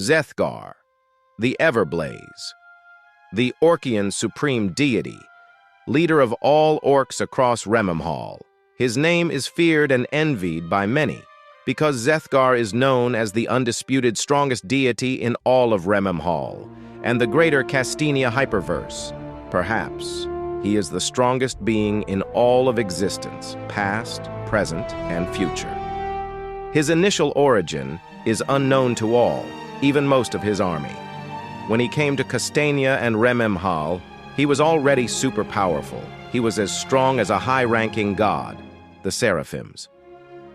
Zethgar, the Everblaze, the Orcian supreme deity, leader of all orcs across Rememhal. His name is feared and envied by many, because Zethgar is known as the undisputed strongest deity in all of Rememhal, and the greater Castinia hyperverse. Perhaps he is the strongest being in all of existence, past, present, and future. His initial origin is unknown to all, even most of his army. When he came to Castinia and Rememhal, he was already super powerful. He was as strong as a high-ranking god, the Seraphims.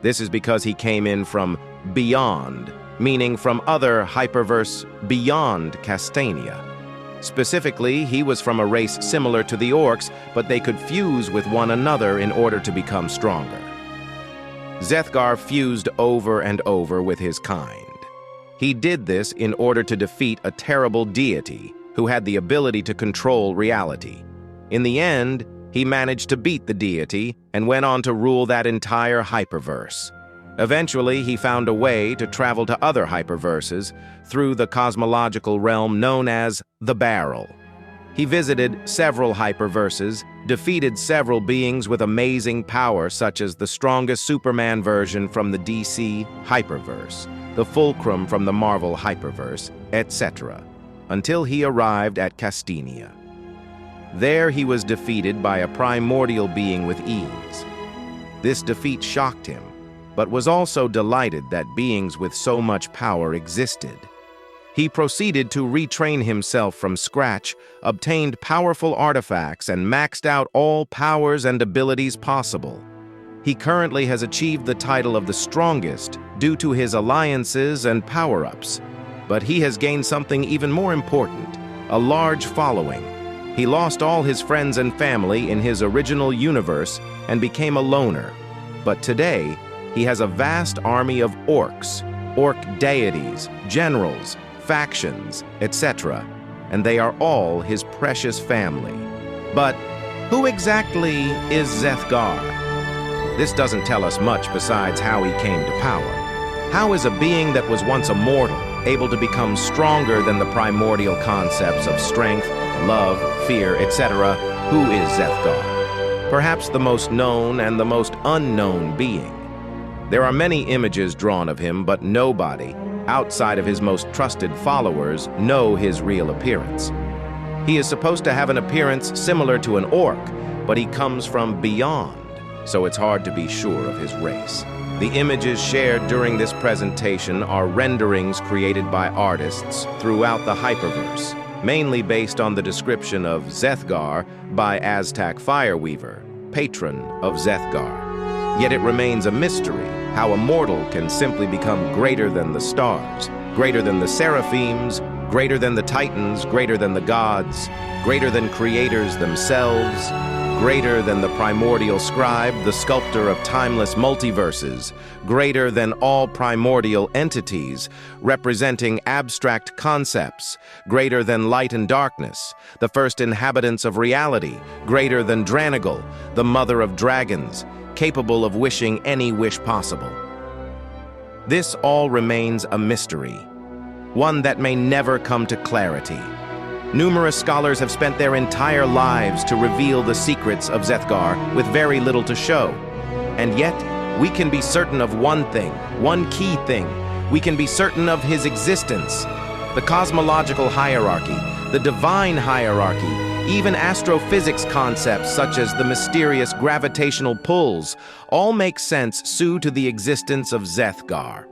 This is because he came in from beyond, meaning from other hyperverse beyond Castinia. Specifically, he was from a race similar to the orcs, but they could fuse with one another in order to become stronger. Zethgar fused over and over with his kind. He did this in order to defeat a terrible deity who had the ability to control reality. In the end, he managed to beat the deity and went on to rule that entire hyperverse. Eventually, he found a way to travel to other hyperverses through the cosmological realm known as the Barrel. He visited several hyperverses, defeated several beings with amazing power such as the strongest Superman version from the DC hyperverse, the Fulcrum from the Marvel hyperverse, etc., until he arrived at Castinia. There he was defeated by a primordial being with ease. This defeat shocked him, but was also delighted that beings with so much power existed. He proceeded to retrain himself from scratch, obtained powerful artifacts, and maxed out all powers and abilities possible. He currently has achieved the title of the strongest due to his alliances and power-ups. But he has gained something even more important, a large following. He lost all his friends and family in his original universe and became a loner. But today, he has a vast army of orcs, orc deities, generals, factions, etc., and they are all his precious family. But who exactly is Zethgar? This doesn't tell us much besides how he came to power. How is a being that was once a mortal able to become stronger than the primordial concepts of strength, love, fear, etc.? Who is Zethgar? Perhaps the most known and the most unknown being. There are many images drawn of him, but nobody, outside of his most trusted followers, know his real appearance. He is supposed to have an appearance similar to an orc, but he comes from beyond, so it's hard to be sure of his race. The images shared during this presentation are renderings created by artists throughout the hyperverse, mainly based on the description of Zethgar by Aztec Fireweaver, patron of Zethgar. Yet it remains a mystery how a mortal can simply become greater than the stars, greater than the seraphims, greater than the titans, greater than the gods, greater than creators themselves, greater than the primordial scribe, the sculptor of timeless multiverses, greater than all primordial entities, representing abstract concepts, greater than light and darkness, the first inhabitants of reality, greater than Dranagal, the mother of dragons, capable of wishing any wish possible. This all remains a mystery, one that may never come to clarity. Numerous scholars have spent their entire lives to reveal the secrets of Zethgar with very little to show. And yet, we can be certain of one thing, one key thing. We can be certain of his existence. The cosmological hierarchy, the divine hierarchy, even astrophysics concepts such as the mysterious gravitational pulls, all make sense due to the existence of Zethgar.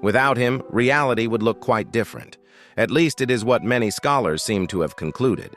Without him, reality would look quite different. At least it is what many scholars seem to have concluded.